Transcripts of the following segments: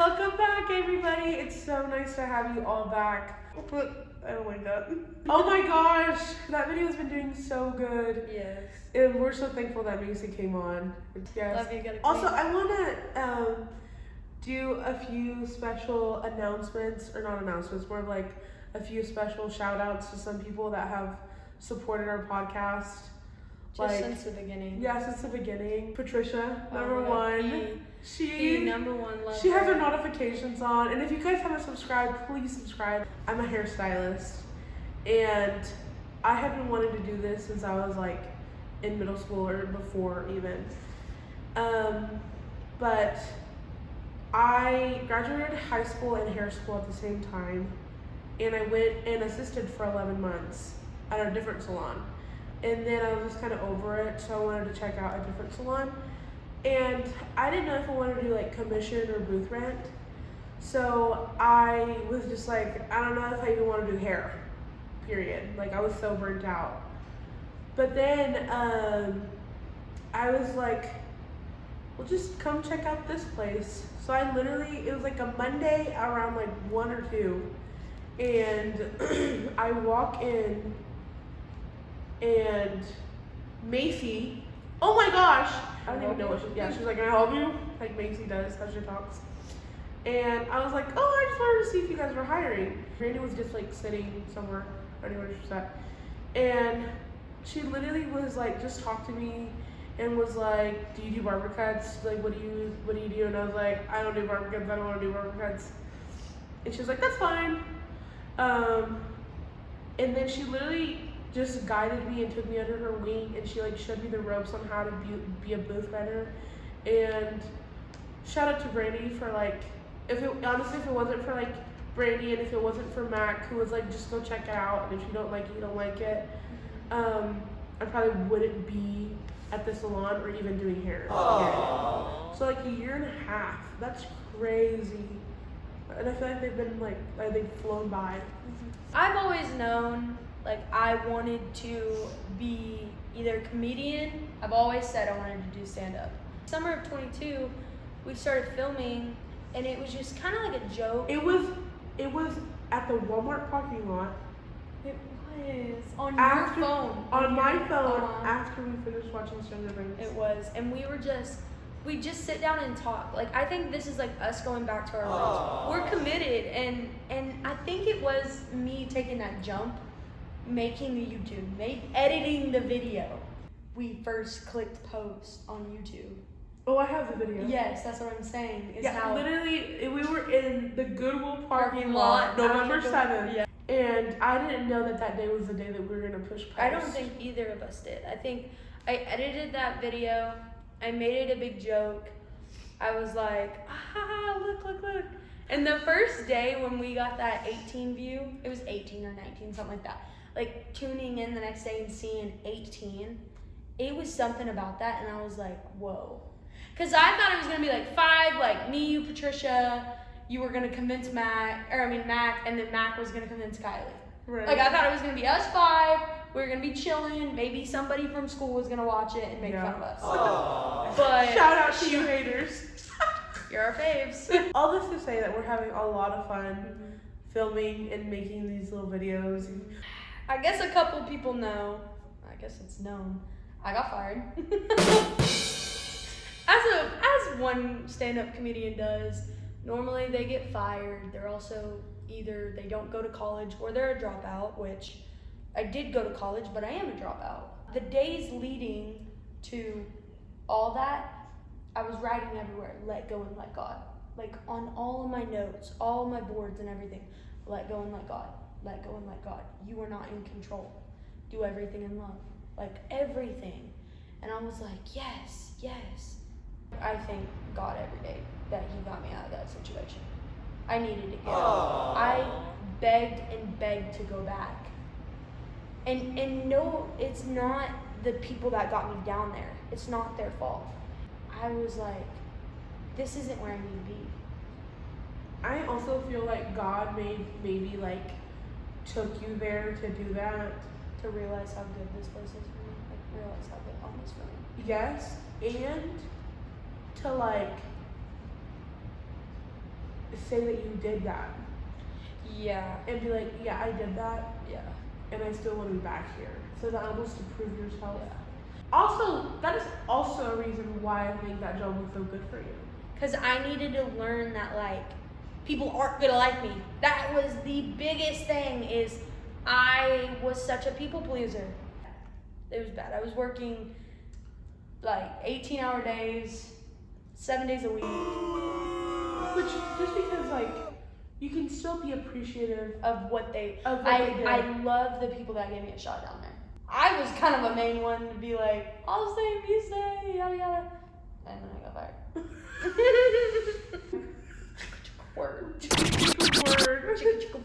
Welcome back, everybody. It's so nice to have you all back. I don't like that. Oh my gosh, that video has been doing so good. Yes. And we're so thankful that Macy came on. Yes. Love you, gotta Also, I want to do a few special announcements, or not announcements, more of like a few special shout outs to some people that have supported our podcast. Just since the beginning. Yeah, since the beginning. Patricia, number one. She number one. She has her notifications on, and if you guys haven't subscribed, please subscribe. I'm a hairstylist, and I have been wanting to do this since I was like in middle school or before even. But I graduated high school and hair school at the same time, and I went and assisted for 11 months at a different salon. And then I was just kind of over it, so I wanted to check out a different salon. And I didn't know if I wanted to do like commission or booth rent. So I was just like, I don't know if I even want to do hair, period. Like I was so burnt out. But then I was like, well, just come check out this place. So I literally, it was like a Monday around like 1 or 2. And I walk in, and Macy, oh my gosh, I don't even know what she's like, can I help you? Like Macy does, how she talks. And I was like, oh, I just wanted to see if you guys were hiring. Randy was just like sitting somewhere, I don't know where she was at. And she literally was like, just talked to me and was like, do you do barber cuts? Like, what do you do? And I was like, I don't do barber cuts, I don't want to do barber cuts. And she was like, that's fine. And then she literally just guided me and took me under her wing, and she like showed me the ropes on how to be a booth renter. And shout out to Brandy for like, honestly if it wasn't for like Brandy and if it wasn't for Mac, who was like, just go check it out, and if you don't like it, you don't like it, I probably wouldn't be at the salon or even doing hair again. So like a year and a half, that's crazy. And I feel like they've flown by. I've always known like I wanted to be either a comedian. I've always said I wanted to do stand-up. Summer of 22, we started filming, and it was just kind of like a joke. It was at the Walmart parking lot. It was on your phone. On my phone after we finished watching Stranger Things. It was, and we just sit down and talk. Like I think this is like us going back to our roots. We're committed, and I think it was me taking that jump, making the YouTube, editing the video. We first clicked post on YouTube. Oh, I have the video. Yes, that's what I'm saying. Literally, we were in the Goodwill parking lot, November 7th. Yeah. And I didn't know that day was the day that we were gonna push post. I don't think either of us did. I think I edited that video. I made it a big joke. I was like, look. And the first day when we got that 18 view, it was 18 or 19, something like that. Like tuning in the next day and seeing 18, it was something about that, and I was like, whoa. Cause I thought it was gonna be like 5, like me, you, Patricia, you were gonna convince Mac, and then Mac was gonna convince Kaile. Right. Like I thought it was gonna be us 5, we were gonna be chilling, maybe somebody from school was gonna watch it and make fun of us. But shout out to you haters. You're our faves. All this to say that we're having a lot of fun filming and making these little videos. I guess a couple people know, I guess it's known, I got fired. As one stand-up comedian does, normally they get fired. They're also either they don't go to college or they're a dropout, which I did go to college, but I am a dropout. The days leading to all that, I was writing everywhere, let go and let God. Like on all of my notes, all of my boards and everything, let go and let God. Let go and let God. You are not in control. Do everything in love. Like everything. And I was like, yes. I thank God every day that he got me out of that situation. I needed to go. I begged and begged to go back. And no, it's not the people that got me down there. It's not their fault. I was like, this isn't where I need to be. I also feel like God maybe like took you there to do that. To realize how good this place is for me. Like realize how good home is for me. Yes, and to like say that you did that. Yeah. And be like, yeah, I did that. Yeah. And I still want to be back here. So that almost to prove yourself. Yeah. Also, that is also a reason why I think that job was so good for you. Because I needed to learn that, like, people aren't gonna like me. That was the biggest thing, is I was such a people pleaser. It was bad. I was working like 18-hour days, 7 days a week. Which, just because, like, you can still be appreciative Of what they, of what they did. I love the people that gave me a shot down there. I was kind of a main one to be like, I'll stay if you stay, yada yada. And then I got fired. Word.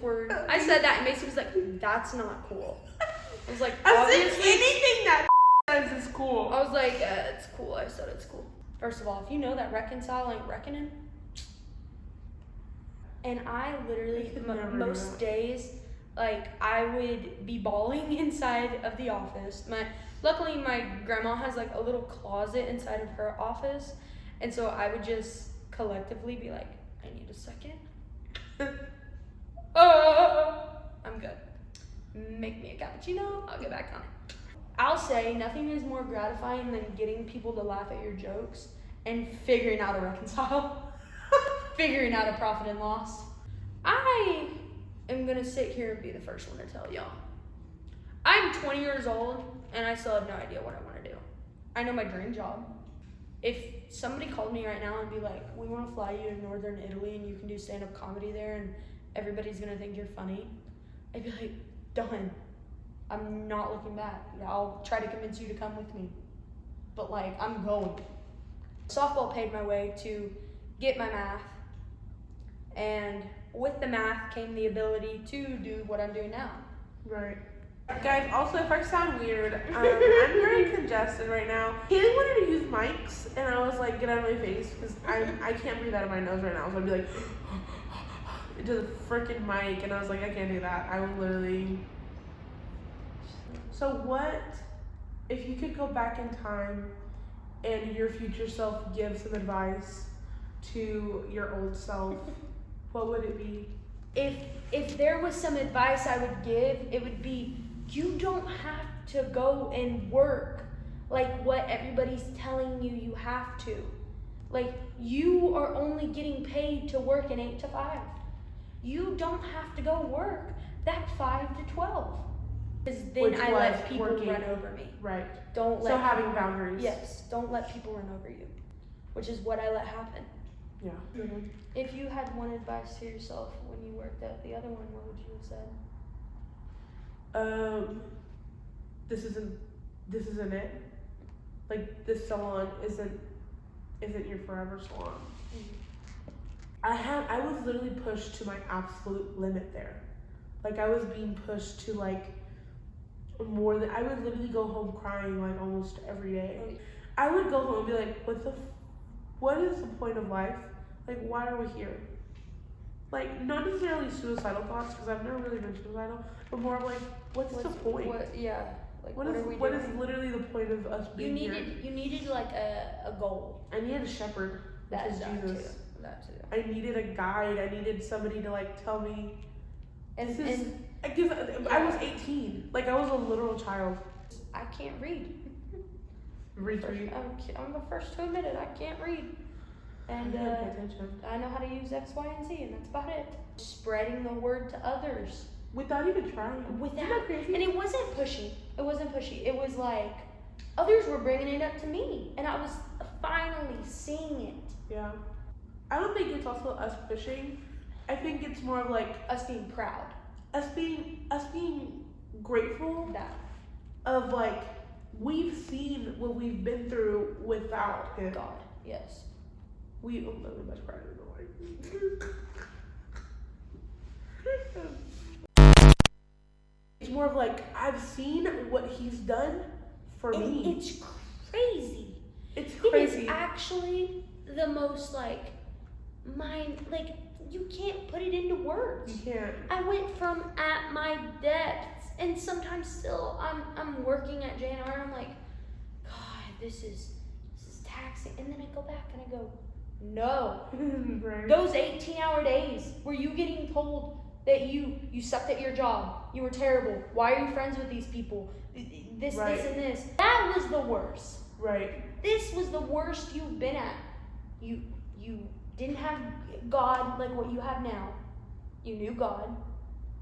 Word. I said that and Mason was like, that's not cool. I was like, obviously. Anything that says is cool. I was like, it's cool. I said it's cool. First of all, if you know that reconcile ain't reckoning. And I literally, most days, like, I would be bawling inside of the office. Luckily, my grandma has, like, a little closet inside of her office. And so I would just collectively be like, I need a second. I'm good. Make me a cappuccino. I'll get back on it. I'll say nothing is more gratifying than getting people to laugh at your jokes and figuring out a reconcile. Figuring out a profit and loss. I am gonna sit here and be the first one to tell y'all. I'm 20 years old and I still have no idea what I want to do. I know my dream job. If somebody called me right now and be like, we want to fly you to northern Italy and you can do stand-up comedy there and everybody's gonna think you're funny, I'd be like, done. I'm not looking back. I'll try to convince you to come with me. But like, I'm going. Softball paid my way to get my math, and with the math came the ability to do what I'm doing now. Right. Guys, also, if I sound weird, I'm very congested right now. Kaile wanted to use mics, and I was like, get out of my face, because I can't breathe out of my nose right now, so I'd be like, into the freaking mic, and I was like, I can't do that. I will literally. So what, if you could go back in time and your future self give some advice to your old self, what would it be? If there was some advice I would give, it would be, you don't have to go and work like what everybody's telling you you have to. Like, you are only getting paid to work an 8 to 5. You don't have to go work that 5 to 12. Because then I let people run over me. Right. Don't let. So having boundaries. Yes. Don't let people run over you, which is what I let happen. Yeah. Mm-hmm. If you had one advice to yourself when you worked at the other one, what would you have said? This isn't it. Like, this salon isn't your forever salon. Mm-hmm. I was literally pushed to my absolute limit there. Like, I was being pushed to like more than, I would literally go home crying like almost every day. I would go home and be like, what is the point of life? Like, why are we here? Like, not necessarily suicidal thoughts, because I've never really been suicidal, but more of like, what's the point? Like, what is literally the point of us being here? You needed like a goal. I needed a shepherd, which is Jesus. That too. I needed a guide. I needed somebody to like tell me. Because I was 18. Like, I was a literal child. I can't read. Read. I'm the first to admit it. I can't read. And I know how to use X, Y, and Z, and that's about it. Spreading the word to others. Without even trying. Isn't that crazy? And it wasn't pushy. It was like, others were bringing it up to me, and I was finally seeing it. Yeah. I don't think it's also us pushing. I think it's more of like us being proud. Us being grateful. That. Of like, we've seen what we've been through without him. God, yes. We very much pride in the Lord. It's more of like, I've seen what he's done for me. It's crazy. It's crazy. It is actually the most like you can't put it into words. You can't. I went from at my depths, and sometimes still I'm working at JNR and I'm like, God, this is taxing. And then I go back and I go, No. Right. Those 18-hour days were you getting told that you sucked at your job, you were terrible, why are you friends with these people, this, Right. this, and this. That was the worst. Right. This was the worst you've been at. You didn't have God like what you have now. You knew God.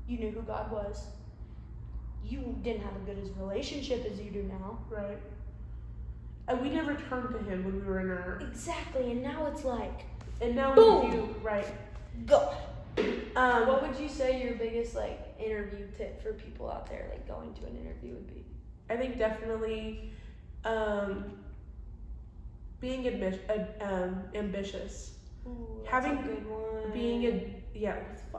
You knew who God was. You didn't have a good as relationship as you do now. Right. And we never turned to him when we were in our... Exactly, and now it's like... And now boom! we do, right. God. What would you say your biggest like interview tip for people out there like going to an interview would be? I think definitely being ambitious. Ooh, that's Having a good one.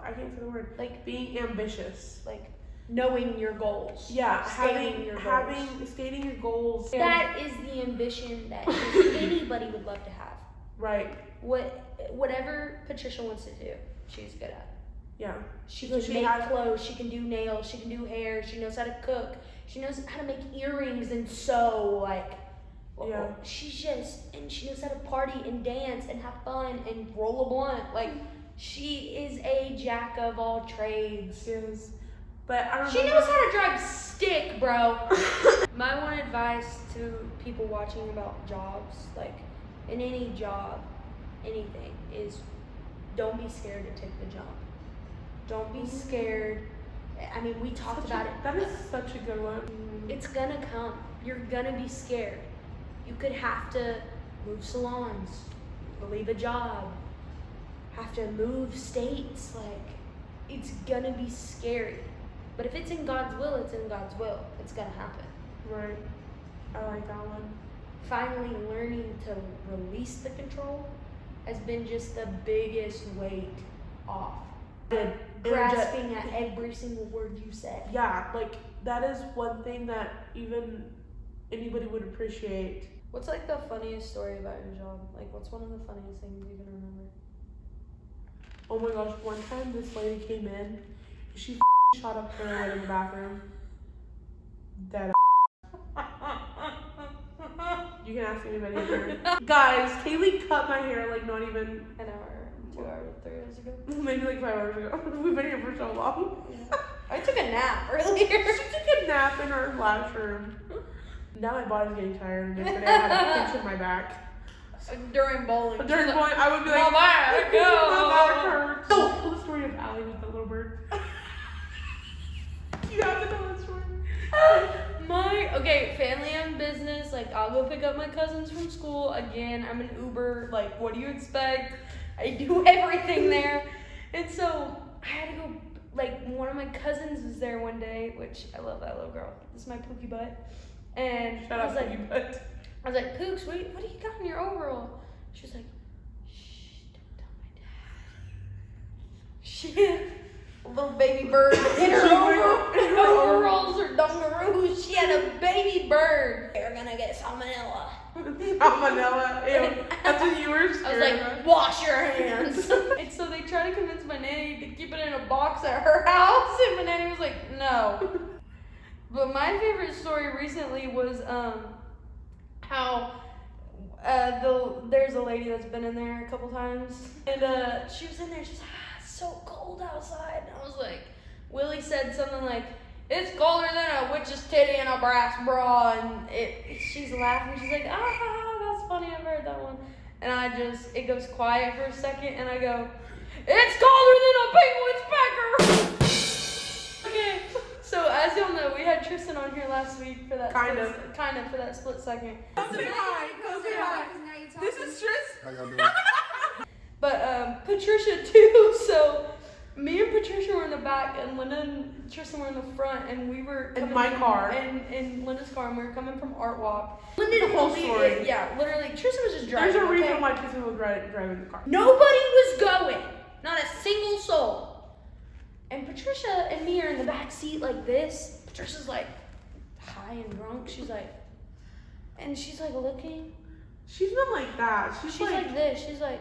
I can't say the word. Like Being ambitious. like knowing your goals. Yeah, stating your goals. stating your goals. That is the ambition that anybody would love to have. Right. Whatever Patricia wants to do, she's good at. Yeah. She can make clothes, she can do nails, she can do hair, she knows how to cook, she knows how to make earrings and sew, like, Yeah. she knows how to party and dance and have fun and roll a blunt. Like, she is a jack of all trades. She is. But I remember... She knows how to drive stick, bro. My one advice to people watching about jobs, like, in any job, anything, is don't be scared to take the jump. Don't be scared. I mean, we talked about it. That is such a good one. It's gonna come. You're gonna be scared. You could have to move salons, leave a job, have to move states. Like, it's gonna be scary. But if it's in God's will, it's in God's will. It's gonna happen. Right. I like that one. Finally learning to release the control has been just the biggest weight off. Grasping at every single word you said. Yeah, like that is one thing that even anybody would appreciate. What's like the funniest story about your job? Like, what's one of the funniest things you can remember? Oh my gosh, one time this lady came in, she shot up heroin in the bathroom. Dead. You can ask anybody here. Guys, Kaile cut my hair like not even An hour, 2 hours, 3 hours ago. maybe like 5 hours ago. We've been here for so long. Yeah. I took a nap earlier. She took a nap in our last room. Now my body's getting tired, and yesterday I had a pinch in my back. During bowling. During bowling, I would be like, my back, go. My back hurts. So, tell the story of Allie with the little bird. You have to tell that story. Okay, family and business. Like, I'll go pick up my cousins from school. Again, I'm an Uber. Like, what do you expect? I do everything there. And so I had to go. Like, one of my cousins was there one day, which I love that little girl. This is my Pookie butt. And Shut I up, was like, Pookie butt. I was like, Pooks, what do you got in your overall? She was like, shh, don't tell my dad. She had a little baby bird in her overalls or dungaroos. She had a baby bird. They're gonna get salmonella. Salmonella. Ew. That's what you were scared I was like, of. wash your hands. And so they tried to convince my nanny to keep it in a box at her house, and my nanny was like, no. But my favorite story recently was how there's a lady that's been in there a couple times, and she was in there. She's like, it's so cold outside, and I was like, Willie said something like, it's colder than a witch's titty in a brass bra, and she's laughing. She's like, that's funny. I've heard that one. And it goes quiet for a second, and I go, it's colder than a penguin's pecker. Okay. So as y'all know, we had Tristan on here last week for that Kind of for that split second. Come say hi. This is Tris. How y'all doing? But Patricia too. So me and Patricia were in the back, and Linda and Tristan were in the front, and we were In my car. in Linda's car, and we were coming from Art Walk. Linda The whole story. Yeah, literally. Tristan was just driving. There's a reason okay? why Tristan was driving the car. Nobody was going. Not a single soul. And Patricia and me are in the back seat like this. Patricia's like high and drunk. She's like looking. She's been like that. She's Like this. She's like,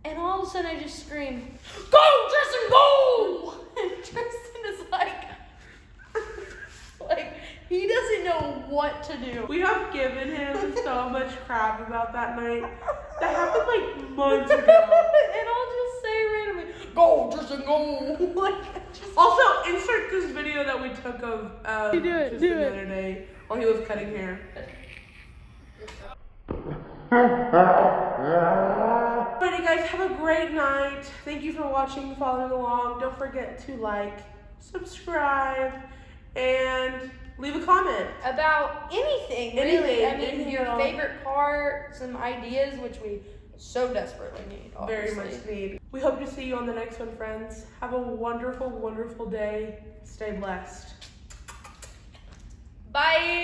and all of a sudden I just scream, go, Tristan, go! And Tristan is like he doesn't know what to do. We have given him so much crap about that night like months ago. And I'll just say randomly, go, Tristan, go. Like, just... Also, insert this video that we took of Tristan do the it. other day while he was cutting hair. Alrighty guys, have a great night. Thank you for watching, following along. Don't forget to like, subscribe, and leave a comment. About anything, really. I mean, anything your at all. favorite part, some ideas, which we so desperately need, obviously. Very much need. We hope to see you on the next one, friends. Have a wonderful, wonderful day. Stay blessed. Bye.